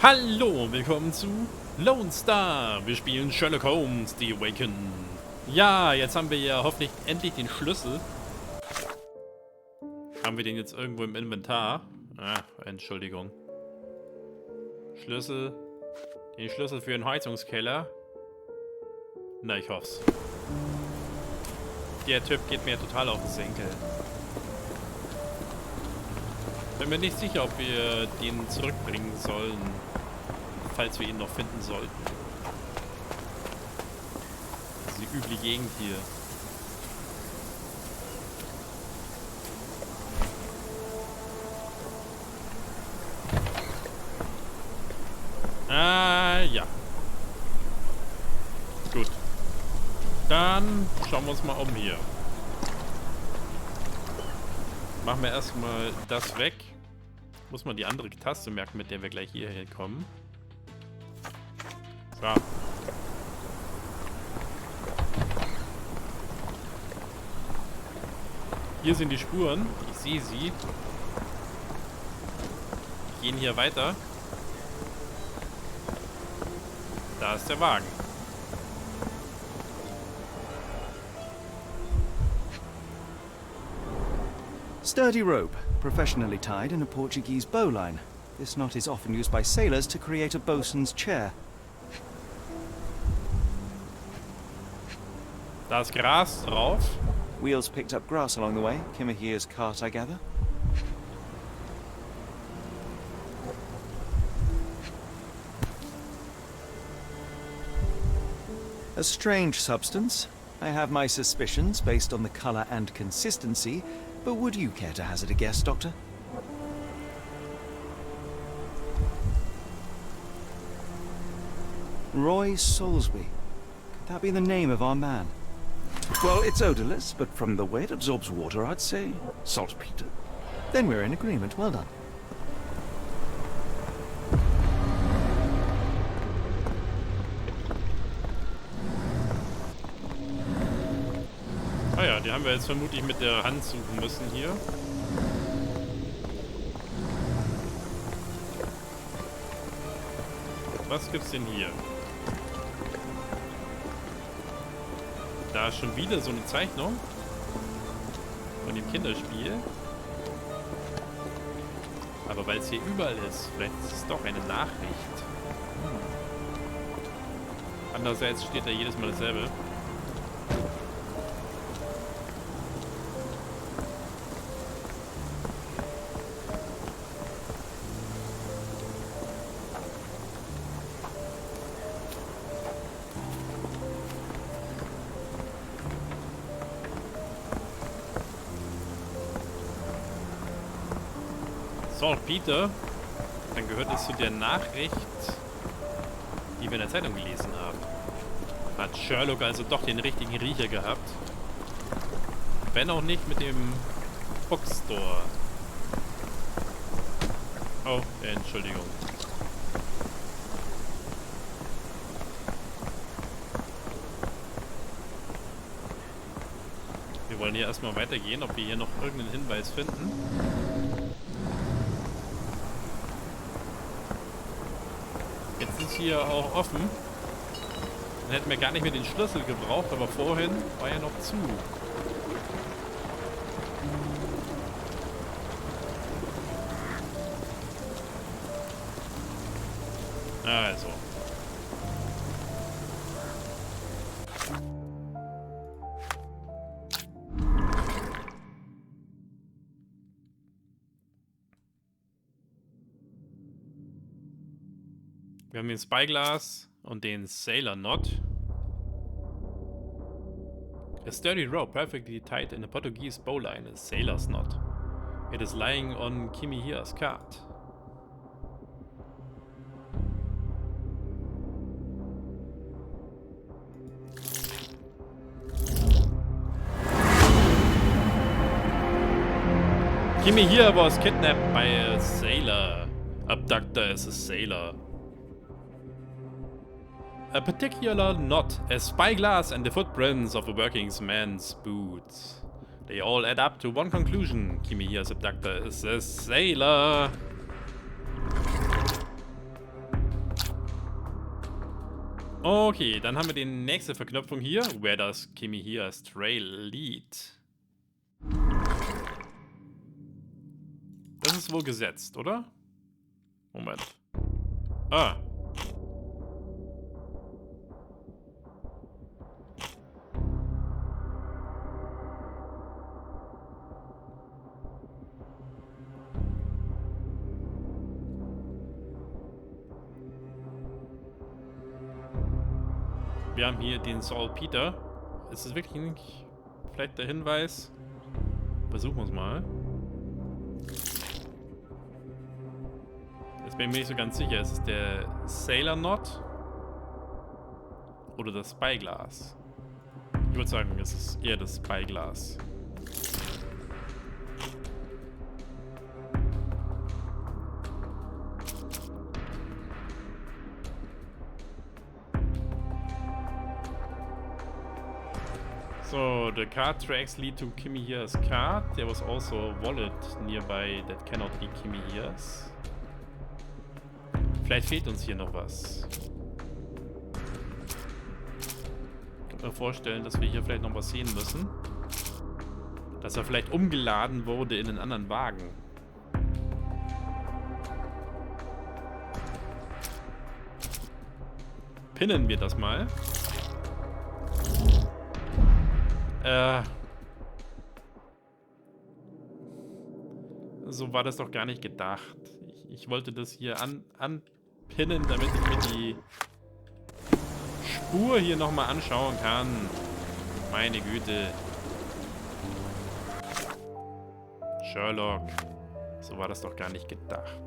Hallo und willkommen zu Lonestar. Wir spielen Sherlock Holmes, The Awaken. Ja, jetzt haben wir ja hoffentlich endlich den Schlüssel. Haben wir den jetzt irgendwo im Inventar? Ah, Entschuldigung. Schlüssel. Den Schlüssel für den Heizungskeller. Na, ich hoff's. Der Typ geht mir total auf den Senkel. Bin mir nicht sicher, ob wir den zurückbringen sollen, falls wir ihn noch finden sollten. Diese üble Gegend hier. Ah, ja. Gut. Dann schauen wir uns mal um hier. Machen wir erstmal das weg. Muss man die andere Taste merken, mit der wir gleich hierher kommen. So. Hier sind die Spuren. Ich sehe sie. Wir gehen hier weiter. Da ist der Wagen. Sturdy rope, professionally tied in a Portuguese bowline. This knot is often used by sailors to create a bosun's chair. Da ist Gras drauf. Wheels picked up grass along the way. Kimahir's cart, I gather. A strange substance. I have my suspicions based on the color and consistency, but would you care to hazard a guess, Doctor? Roy Soulsby. Could that be the name of our man? Well, it's odorless, but from the way it absorbs water, I'd say saltpeter. Then we're in agreement. Well done. Ah ja, die haben wir jetzt vermutlich mit der Hand suchen müssen hier. Was gibt's denn hier? Da ist schon wieder so eine Zeichnung von dem Kinderspiel. Aber weil es hier überall ist, vielleicht ist es doch eine Nachricht. Andererseits steht da jedes Mal dasselbe. Saltpeter, dann gehört es zu der Nachricht, die wir in der Zeitung gelesen haben. Hat Sherlock also doch den richtigen Riecher gehabt. Wenn auch nicht mit dem Bookstore. Oh, Entschuldigung. Wir wollen hier erstmal weitergehen, ob wir hier noch irgendeinen Hinweis finden. Jetzt ist hier auch offen. Dann hätten wir gar nicht mehr den Schlüssel gebraucht, aber vorhin war ja noch zu. Also. Wir haben den Spyglass und den Sailor Knot. A sturdy rope perfectly tied in a Portuguese bowline is sailor's knot. It is lying on Kimihir's cart. Kimihir was kidnapped by a sailor. Abductor is a sailor. A particular knot, a spyglass and the footprints of a working man's boots. They all add up to one conclusion. Kimihir's abductor is a sailor. Okay, dann haben wir die nächste Verknüpfung hier. Where does Kimi here's trail lead? Das ist wohl gesetzt, oder? Moment. Ah. Wir haben hier den Saltpeter. Ist es wirklich nicht vielleicht der Hinweis? Versuchen wir es mal. Jetzt bin ich mir nicht so ganz sicher. Ist es der Sailor Knot? Oder das Spyglass? Ich würde sagen, es ist eher das Spyglass. So, the card tracks lead to Kimi here's card. There was also a wallet nearby that cannot be Kimi here's. Vielleicht fehlt uns hier noch was. Ich kann mir vorstellen, dass wir hier vielleicht noch was sehen müssen. Dass er vielleicht umgeladen wurde in einen anderen Wagen. Pinnen wir das mal. So war das doch gar nicht gedacht. Ich wollte das hier anpinnen, damit ich mir die Spur hier nochmal anschauen kann. Meine Güte. Sherlock. So war das doch gar nicht gedacht.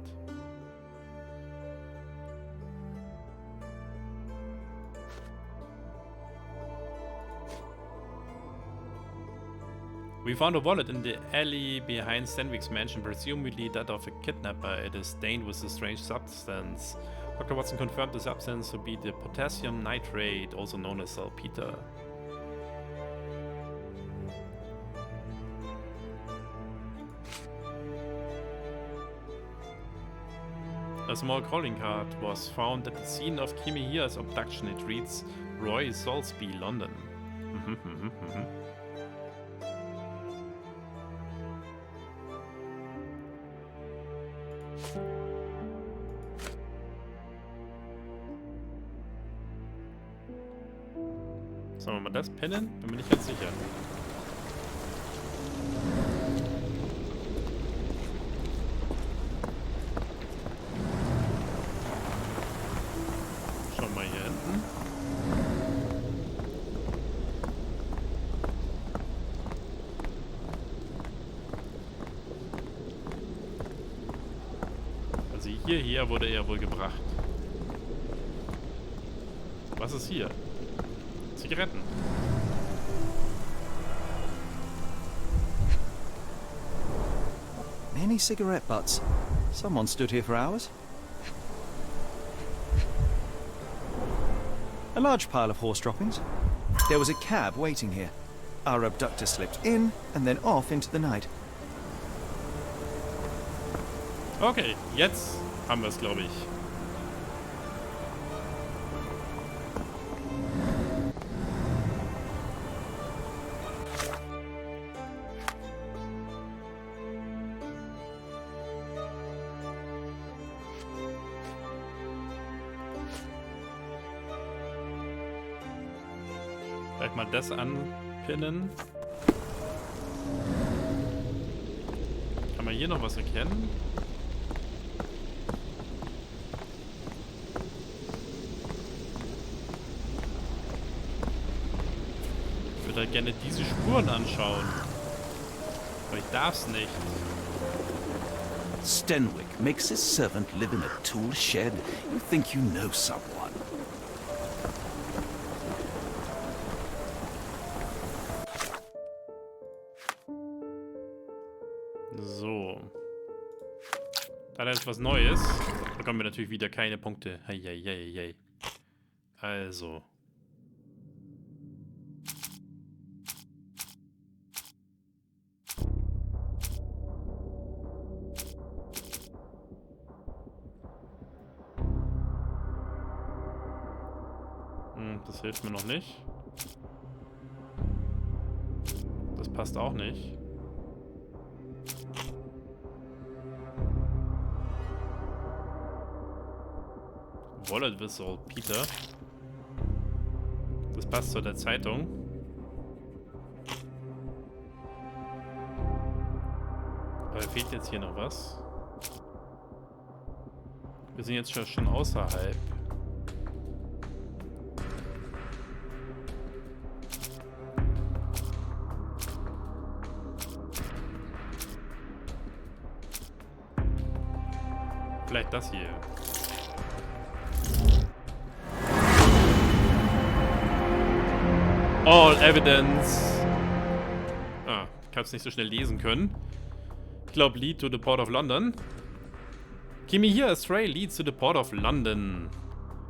We found a wallet in the alley behind Stanwig's mansion, presumably that of a kidnapper. It is stained with a strange substance. Dr. Watson confirmed the substance to be the potassium nitrate, also known as saltpeter. A small calling card was found at the scene of Kimi here's abduction. It reads Roy Salisbury, London. Sollen wir mal das pinnen? Bin mir nicht ganz sicher. Schauen wir mal hier hinten. Also hierher wurde er wohl gebracht. Was ist hier? Zigaretten. Many cigarette butts. Someone stood here for hours. A large pile of horse droppings. There was a cab waiting here. Our abductor slipped in and then off into the night. Okay, jetzt haben wir es, glaube ich. Vielleicht mal das anpinnen. Kann man hier noch was erkennen? Ich würde halt gerne diese Spuren anschauen. Aber ich darf's nicht. Stenwick makes his servant live in a tool shed. You think you know someone. So. Da ist was Neues. Bekommen wir natürlich wieder keine Punkte. Heieieiei. Also. Das hilft mir noch nicht. Das passt auch nicht. Wallet Whistle, Peter. Das passt zu der Zeitung. Aber fehlt jetzt hier noch was? Wir sind jetzt schon außerhalb. Vielleicht das hier. All evidence. Ah, ich hab's nicht so schnell lesen können. Ich glaube, lead to the port of London. Kimi here astray leads to the port of London.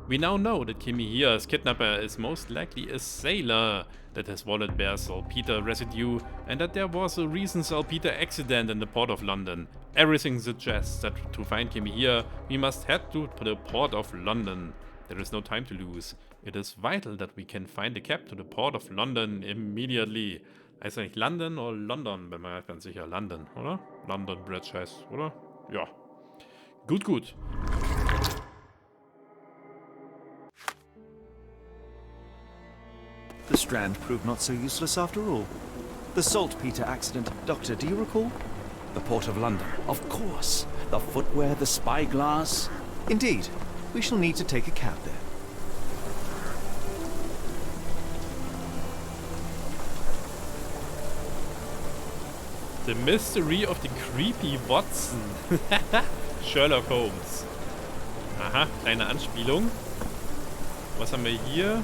We now know that Kimi here's kidnapper is most likely a sailor, that his wallet bears saltpeter residue, and that there was a recent saltpeter accident in the port of London. Everything suggests that to find Kimi here, we must head to the port of London. There is no time to lose. It is vital that we can find a cab to the port of London immediately. Heißt eigentlich London oder London? Bin mir ganz sicher. London, oder? London Bridge heißt, oder? Ja. Gut, gut. The strand proved not so useless after all. The saltpeter accident, Doctor, do you recall? The port of London, of course. The footwear, the spyglass. Indeed, we shall need to take a cab there. The mystery of the creepy Watson. Sherlock Holmes. Aha, kleine Anspielung. Was haben wir hier?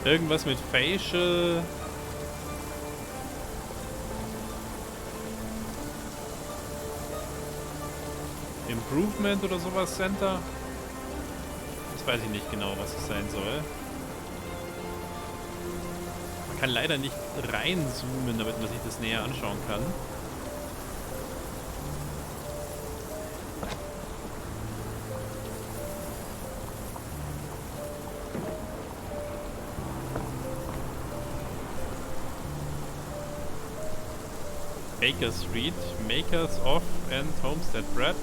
Irgendwas mit Facial. Improvement oder sowas Center. Das weiß ich nicht genau, was es sein soll. Man kann leider nicht reinzoomen, damit man sich das näher anschauen kann. Baker Street, Makers of and Homestead Bread.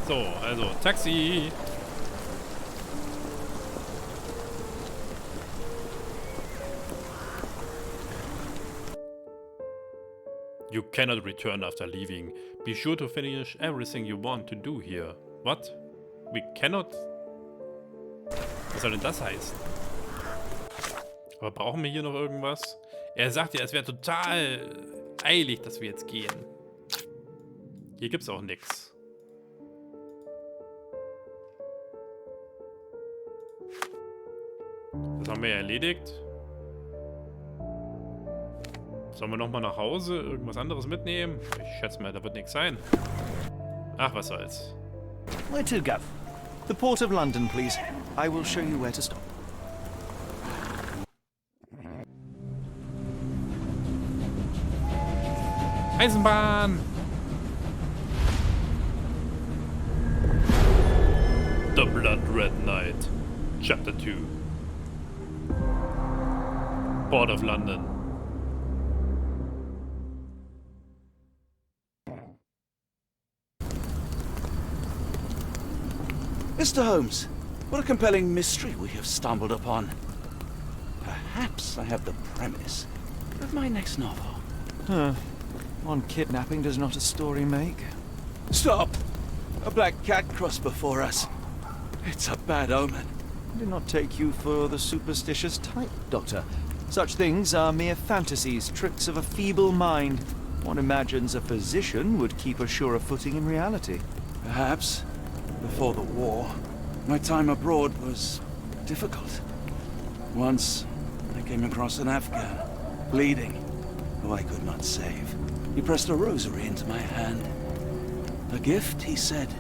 So, also Taxi. You cannot return after leaving. Be sure to finish everything you want to do here. What? We cannot? Was soll denn das heißen? Aber brauchen wir hier noch irgendwas? Er sagt ja, es wäre total eilig, dass wir jetzt gehen. Hier gibt's auch nichts. Das haben wir ja erledigt. Sollen wir nochmal nach Hause irgendwas anderes mitnehmen? Ich schätze mal, da wird nichts sein. Ach, was soll's. Where to go? The port of London, please. I will show you where to stop. Eisenbahn! The Blood Red Knight, Chapter 2. Port of London. Mr. Holmes, what a compelling mystery we have stumbled upon. Perhaps I have the premise of my next novel. One kidnapping does not a story make. Stop! A black cat crossed before us. It's a bad omen. I did not take you for the superstitious type, Doctor. Such things are mere fantasies, tricks of a feeble mind. One imagines a physician would keep a surer footing in reality. Perhaps. Before the war, my time abroad was difficult. Once, I came across an Afghan, bleeding, who I could not save. He pressed a rosary into my hand. A gift, he said,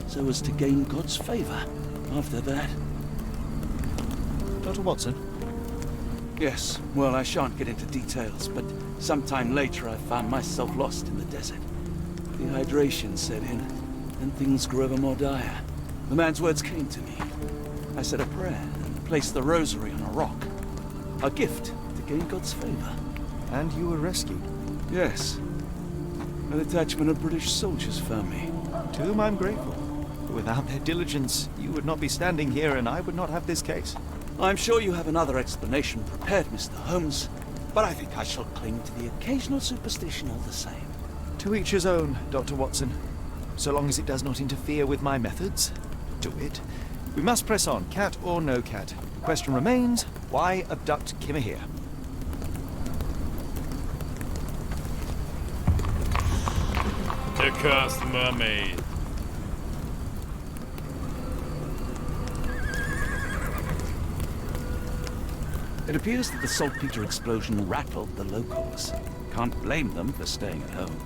so as to gain God's favor. After that... Dr. Watson? Yes, well, I shan't get into details, but sometime later I found myself lost in the desert. Dehydration set in, and things grew ever more dire. The man's words came to me. I said a prayer and placed the rosary on a rock. A gift to gain God's favor. And you were rescued. Yes. A detachment of British soldiers found me. To whom I'm grateful. Without their diligence, you would not be standing here and I would not have this case. I'm sure you have another explanation prepared, Mr. Holmes, but I think I shall cling to the occasional superstition all the same. To each his own, Dr. Watson. So long as it does not interfere with my methods, do it. We must press on, cat or no cat. The question remains, why abduct Kimmer here? The Cursed Mermaid. It appears that the saltpeter explosion rattled the locals. Can't blame them for staying at home.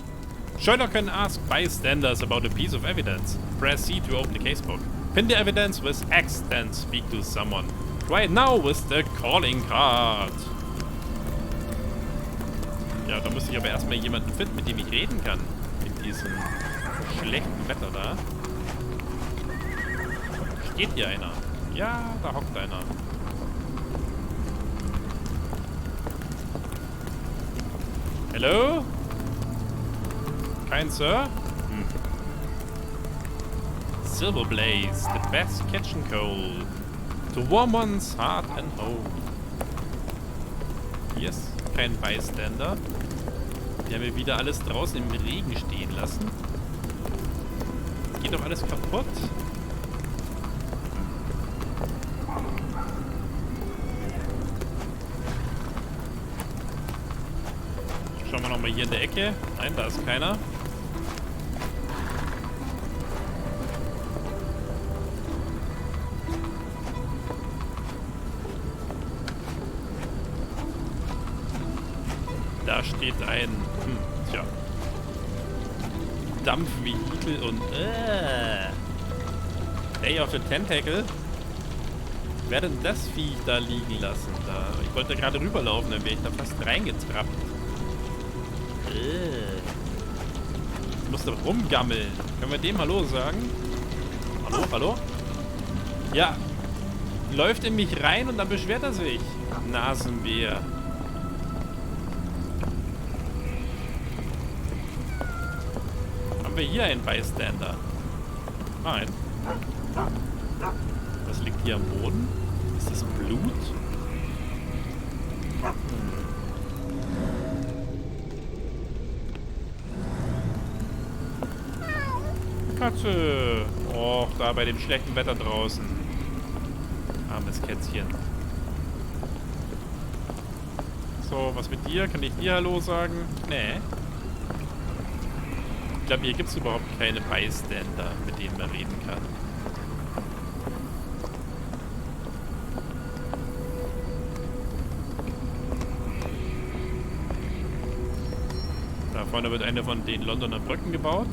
Sherlock can ask bystanders about a piece of evidence. Press C to open the casebook. Pin the evidence with X, then speak to someone. Try it now with the calling card. Ja, da müsste ich aber erstmal jemanden finden, mit dem ich reden kann. In diesem schlechten Wetter da. Steht hier einer? Ja, da hockt einer. Hello? Kein Sir? Silver Blaze, the best kitchen coal. To warm one's heart and home. Hier ist kein Bystander. Die haben wir wieder alles draußen im Regen stehen lassen. Geht doch alles kaputt. Schauen wir nochmal hier in der Ecke. Nein, da ist keiner. Da steht ein Dampfvehikel und Day of the Tentacle. Wer denn das Viech da liegen lassen? Da? Ich wollte gerade rüberlaufen, dann wäre ich da fast reingetrappt. Ich muss da rumgammeln. Können wir dem Hallo sagen? Hallo, hallo? Ja. Läuft in mich rein und dann beschwert er sich. Nasenbär. Haben wir hier einen Bystander? Nein. Was liegt hier am Boden? Ist das Blut? Katze. Och, da bei dem schlechten Wetter draußen. Armes Kätzchen. So, was mit dir? Kann ich dir Hallo sagen? Nee. Ich glaube, hier gibt es überhaupt keine Bystander, mit denen man reden kann. Da vorne wird eine von den Londoner Brücken gebaut.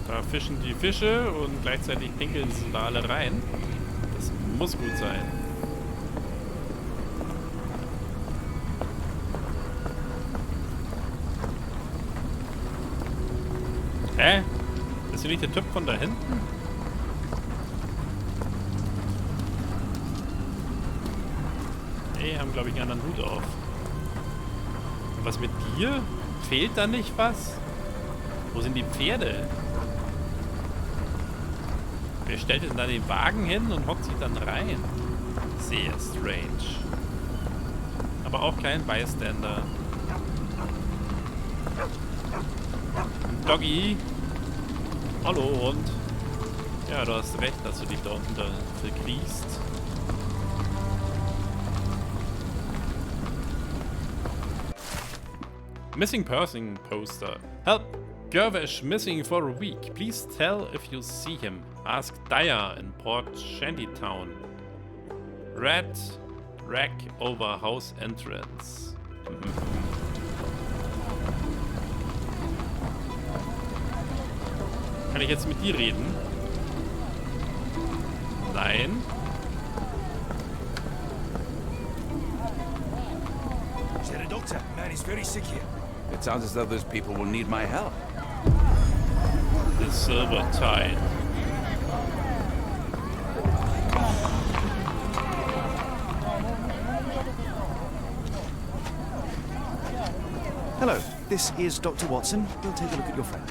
Da fischen die Fische und gleichzeitig pinkeln sie da alle rein. Das muss gut sein. Hä? Ist hier nicht der Typ von da hinten? Die haben, glaube ich, einen anderen Hut auf. Und was mit dir? Fehlt da nicht was? Wo sind die Pferde? Wer stellt denn da den Wagen hin und hockt sich dann rein? Sehr strange. Aber auch kein Bystander. Doggy. Hallo Hund. Ja, du hast recht, dass du dich da unten verkriechst. Missing person poster. Help! Gervish missing for a week. Please tell if you see him. Ask Dyer in Port Shantytown. Red rack over house entrance. Kann ich jetzt mit dir reden? Nein. Is there a doctor? Man is very sick here. It sounds as though those people will need my help. The Silver Tide. Hello, this is Dr. Watson. We'll take a look at your friend.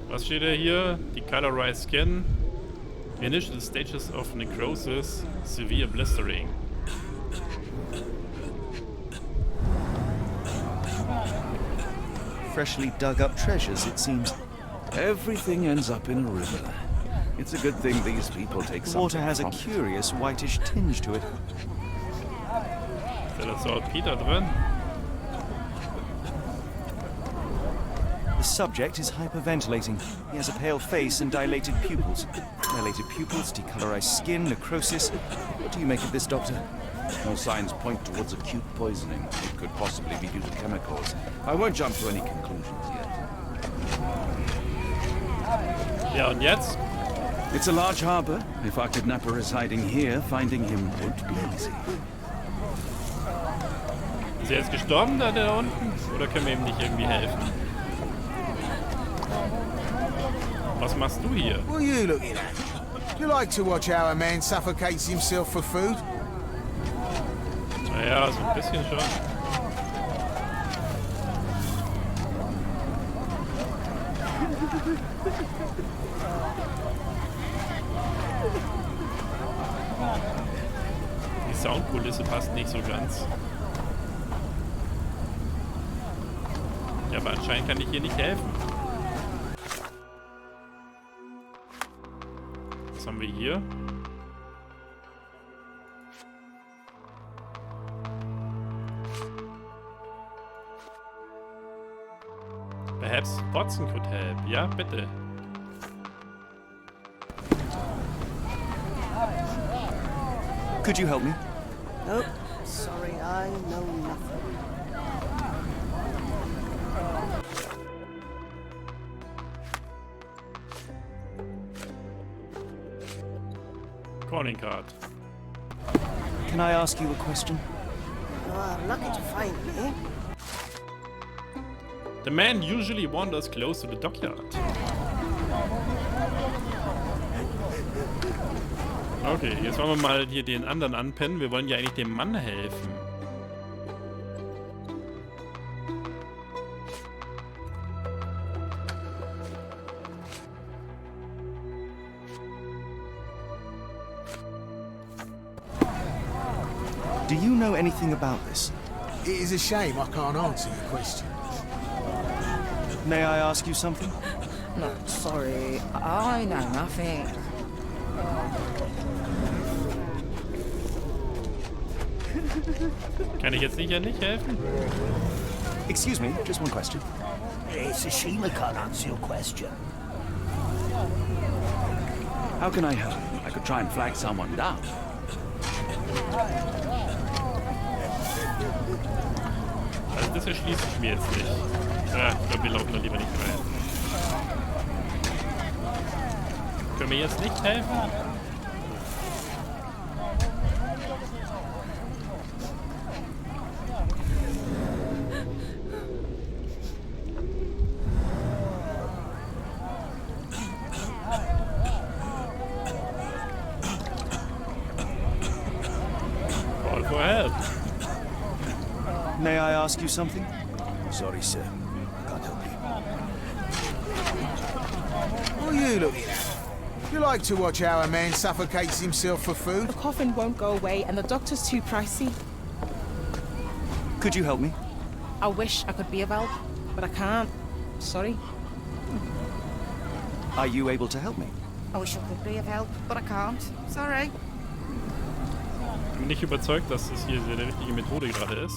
Was steht da hier? Decolorized skin. Initial stages of necrosis. Severe blistering. Freshly dug up treasures, it seems. Everything ends up in a river. It's a good thing these people take The water something has a from- curious whitish tinge to it. Ist da Saltpeter drin? The subject is hyperventilating. He has a pale face and dilated pupils. Dilated pupils, decolorized skin, necrosis. What do you make of this, Doctor? No signs point towards acute poisoning. It could possibly be due to chemicals. I won't jump to any conclusions yet. Ja, und jetzt? It's a large harbor. If our kidnapper is hiding here, finding him won't be easy. Ist er jetzt gestorben da unten? Oder können wir ihm nicht irgendwie helfen? Was machst du hier? What are you looking at? You like to watch how a man suffocates himself for food? Naja, so ein bisschen schon. Die Soundkulisse passt nicht so ganz. Ja, aber anscheinend kann ich hier nicht helfen. Was haben wir hier? Perhaps Watson could help. Ja, bitte. Could you help me? Nope. Sorry, I know nothing. Calling card. Can I ask you a question? You are lucky to find me. The man usually wanders close to the dockyard. Okay, jetzt wollen wir mal hier den anderen anpennen. Wir wollen ja eigentlich dem Mann helfen. Do you know anything about this? It is a shame I can't answer your question. May I ask you something? No, sorry, I know nothing. Kann ich jetzt nicht helfen? Excuse me, just one question. It's a shame I can't answer your question. How can I help? I could try and flag someone down. Also das erschließe ich mir jetzt nicht. Ja, ich glaube, wir laufen da lieber nicht rein. Können wir jetzt nicht helfen? Call for help. May I ask you something? Sorry, sir. I can't help you. What are you looking at? You like to watch how a man suffocates himself for food? The coffin won't go away and the doctor's too pricey. Could you help me? I wish I could be of help, but I can't. Sorry. Are you able to help me? I wish I could be of help, but I can't. Sorry. Ich bin nicht überzeugt, dass das hier die richtige Methode gerade ist.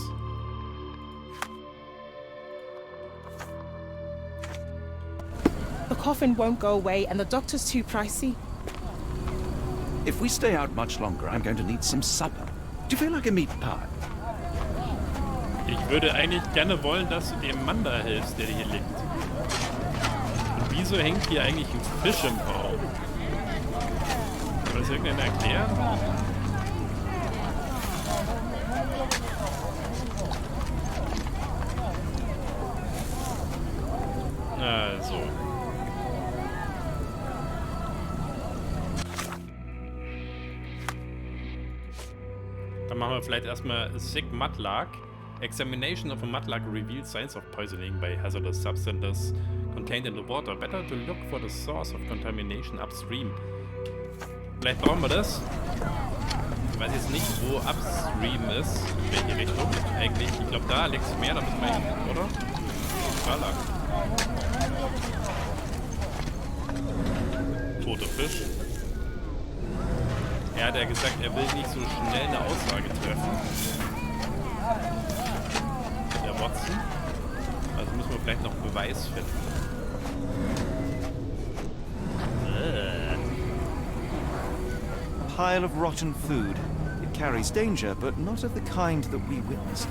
The coffin won't go away and the doctor's too pricey. If we stay out much longer, I'm going to need some supper. Do you feel like a meat pie? Ich würde eigentlich gerne wollen, dass du dem Mann da hilfst, der hier liegt. Und wieso hängt hier eigentlich ein Fisch im Baum? Kann das irgendeiner erklären? Also. Dann machen wir vielleicht erstmal Sick Mudlark. Examination of a mudlark reveals signs of poisoning by hazardous substances contained in the water. Better to look for the source of contamination upstream. Vielleicht brauchen wir das. Ich weiß jetzt nicht, wo upstream ist. In welche Richtung eigentlich. Ich glaube, da liegt es mehr, da müssen wir hin, oder? Sherlock. Toter Fisch. Er hat ja gesagt, er will nicht so schnell eine Aussage treffen. Der Watson. Also müssen wir vielleicht noch Beweis finden. A pile of rotten food. It carries danger, but not of the kind that we witnessed.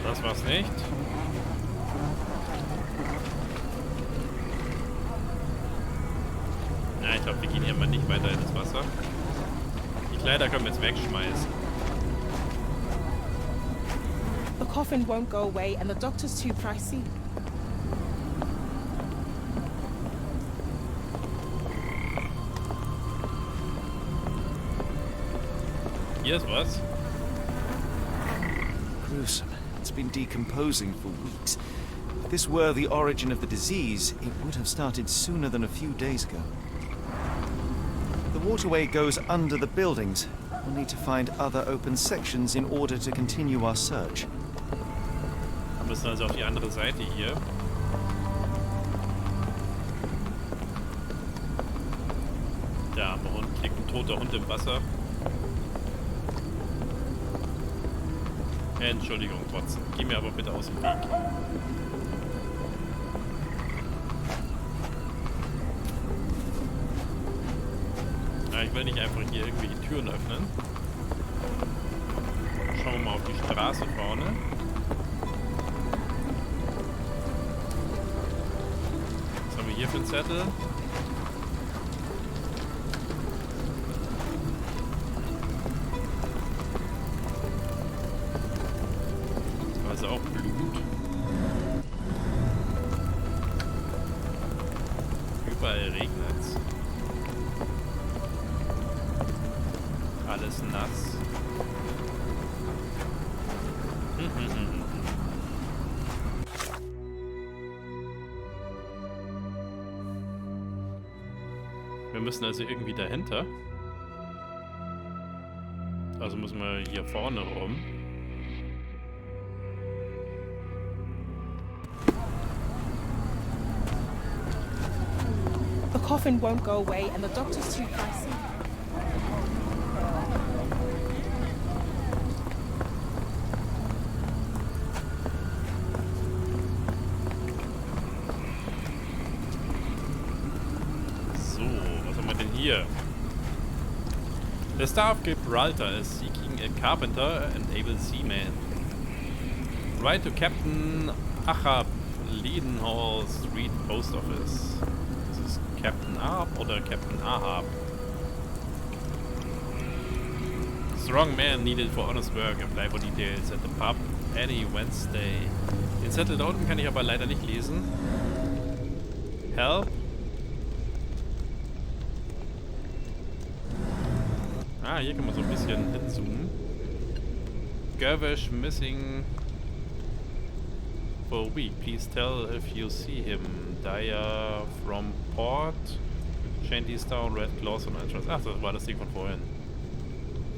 Das war's nicht. Na, ich glaube, wir gehen hier mal nicht weiter in das Wasser. Die Kleider können wir jetzt wegschmeißen. The coffin won't go away and the doctor's too pricey. Hier ist was. Gruesome. It's been decomposing for weeks. If this were the origin of the disease, it would have started sooner than a few days ago. The waterway goes under the buildings. We'll need to find other open sections in order to continue our search. Wir müssen also auf die andere Seite hier. Da, am Hund liegt ein toter Hund im Wasser. Entschuldigung, Watson. Geh mir aber bitte aus dem Weg. Ja, ich will nicht einfach hier irgendwelche Türen öffnen. Schauen wir mal auf die Straße vorne. Was haben wir hier für einen Zettel? Also auch Blut. Überall regnet's. Alles nass. Wir müssen also irgendwie dahinter. Also müssen wir hier vorne rum. The coffin won't go away and the doctor's too pricey. So, was haben wir denn hier? The Star of Gibraltar is seeking a carpenter and able seaman. Write to Captain Ahab, Leadenhall Street Post Office. Ist es Captain Ahab oder Captain Ahab? Strong man needed for honest work. Apply for details at the pub any Wednesday. Den Zettel da unten kann ich aber leider nicht lesen. Help. Ah, hier kann man so ein bisschen hinzoomen. Gervish missing for a week. Please tell if you see him. Dyer from Port. Shantystown, Red Claws und Entrance. Ach, das war das Ding von vorhin.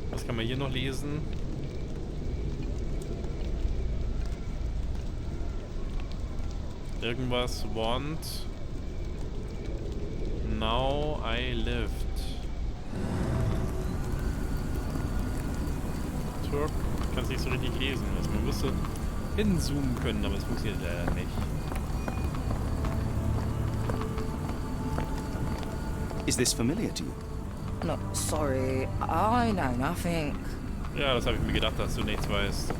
Was kann man hier noch lesen? Irgendwas. Want. Now I lived. Turk. Ich kann es nicht so richtig lesen. Also man müsste hinzoomen können, aber es funktioniert leider nicht. Is this familiar to you? No, sorry. I know nothing. Ja, das habe ich mir gedacht, dass du nichts weißt.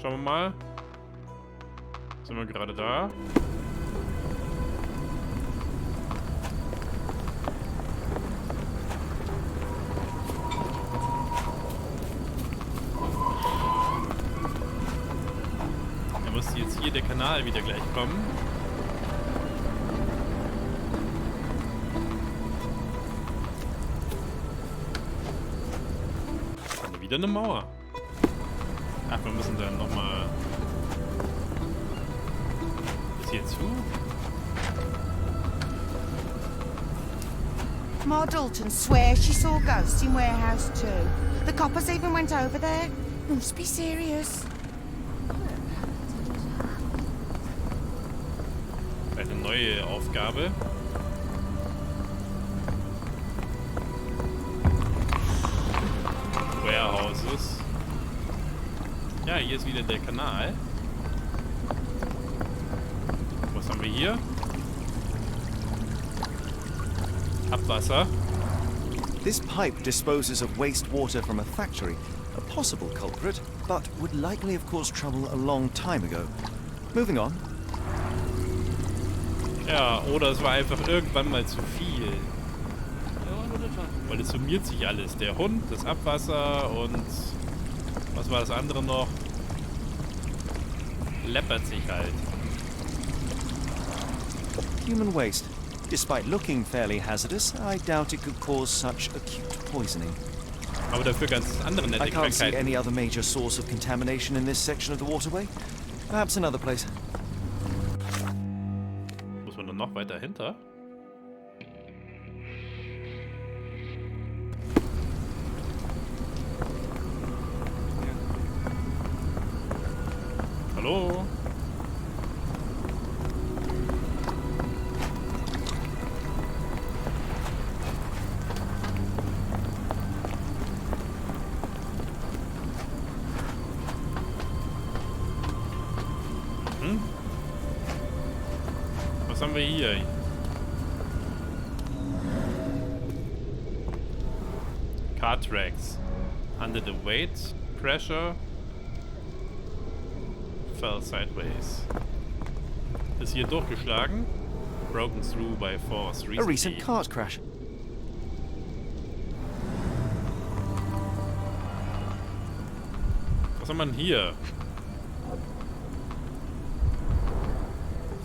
Schauen wir mal. Sind wir gerade da? Da müsste jetzt hier der Kanal wieder gleich kommen. Und wieder eine Mauer. Ach, wir müssen dann nochmal... Ist hier zu? Ma Dalton swears she saw ghosts in Warehouse 2. The coppers even went over there. Must be serious. Eine neue Aufgabe. Warehouses. Ja, hier ist wieder der Kanal. Was haben wir hier? Abwasser. This pipe disposes of wastewater from a factory, a possible culprit, but would likely have caused trouble a long time ago. Moving on. Ja, oder es war einfach irgendwann mal zu viel. Weil es summiert sich alles. Der Hund, das Abwasser und... Was war das andere noch? Läppert sich halt. Human waste. Despite looking fairly hazardous, I doubt it could cause such acute poisoning. Aber dafür ganz andere nette I can't see Krankheiten. any other major source of contamination in this section of the waterway. Perhaps another place. Muss man dann noch weiter hinter? Hallo? Was haben wir hier? Car tracks. Under the weight pressure fell sideways. Ist hier durchgeschlagen. Broken through by force. A recent cart crash. Was haben wir denn hier?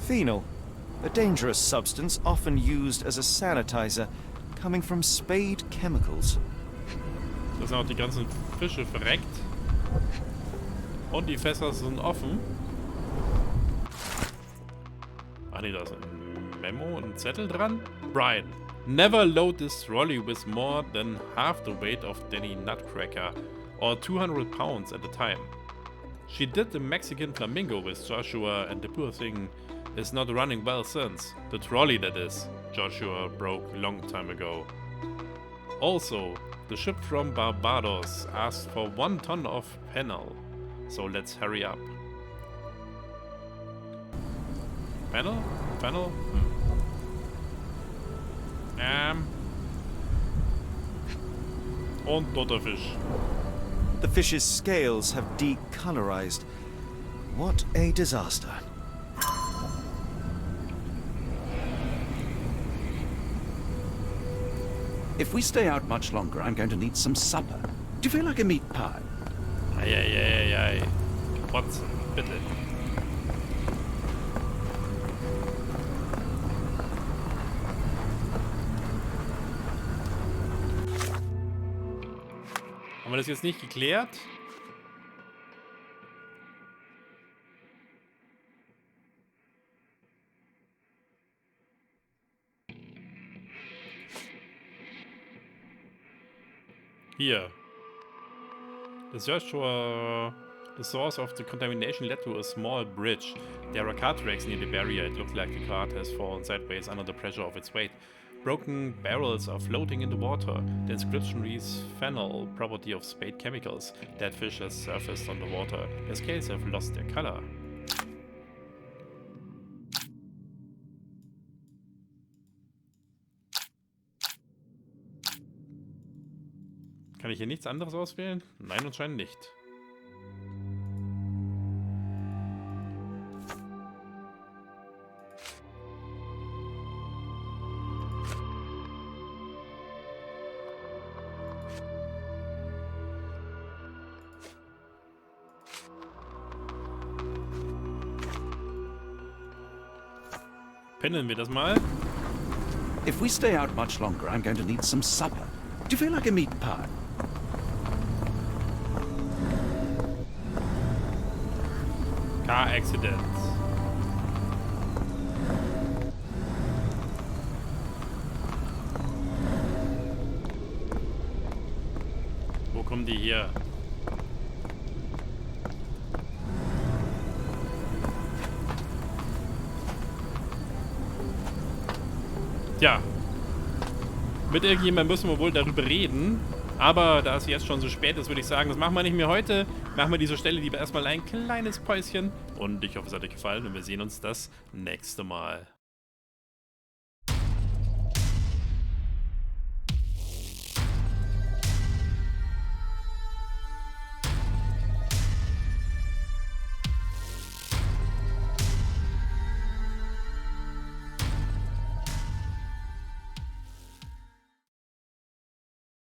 Phenol, a dangerous substance often used as a sanitizer, coming from Spade Chemicals. Da sind auch die ganzen Fische verreckt. Und die Fässer sind offen. Ach nee, da ist ein Memo und ein Zettel dran. Brian, never load this trolley with more than half the weight of Danny Nutcracker or 200 pounds at a time. She did the Mexican flamingo with Joshua and the poor thing is not running well since. The trolley, that is. Joshua broke long time ago. Also, the ship from Barbados asked for 1 ton of fennel. So let's hurry up. Fennel? Fennel? Und toter Fisch. The fish's scales have decolorized. What a disaster. If we stay out much longer, I'm going to need some supper. Do you feel like a meat pie? Eieieiei. Watson, bitte. Haben wir das jetzt nicht geklärt? Hier. The source of the contamination led to a small bridge. There are car tracks near the barrier. It looks like the cart has fallen sideways under the pressure of its weight. Broken barrels are floating in the water. The inscription reads Fennel, property of Spade Chemicals. Dead fish has surfaced on the water. The scales have lost their color. Kann ich hier nichts anderes auswählen? Nein, anscheinend nicht. Pendeln wir das mal. If we stay out much longer, I'm going to need some supper. Do you feel like a meat pie? Car accident. Wo kommen die hier? Tja, mit irgendjemandem müssen wir wohl darüber reden. Aber da es jetzt schon so spät ist, würde ich sagen, das machen wir nicht mehr heute. Machen wir diese Stelle lieber erstmal ein kleines Päuschen. Und ich hoffe, es hat euch gefallen und wir sehen uns das nächste Mal.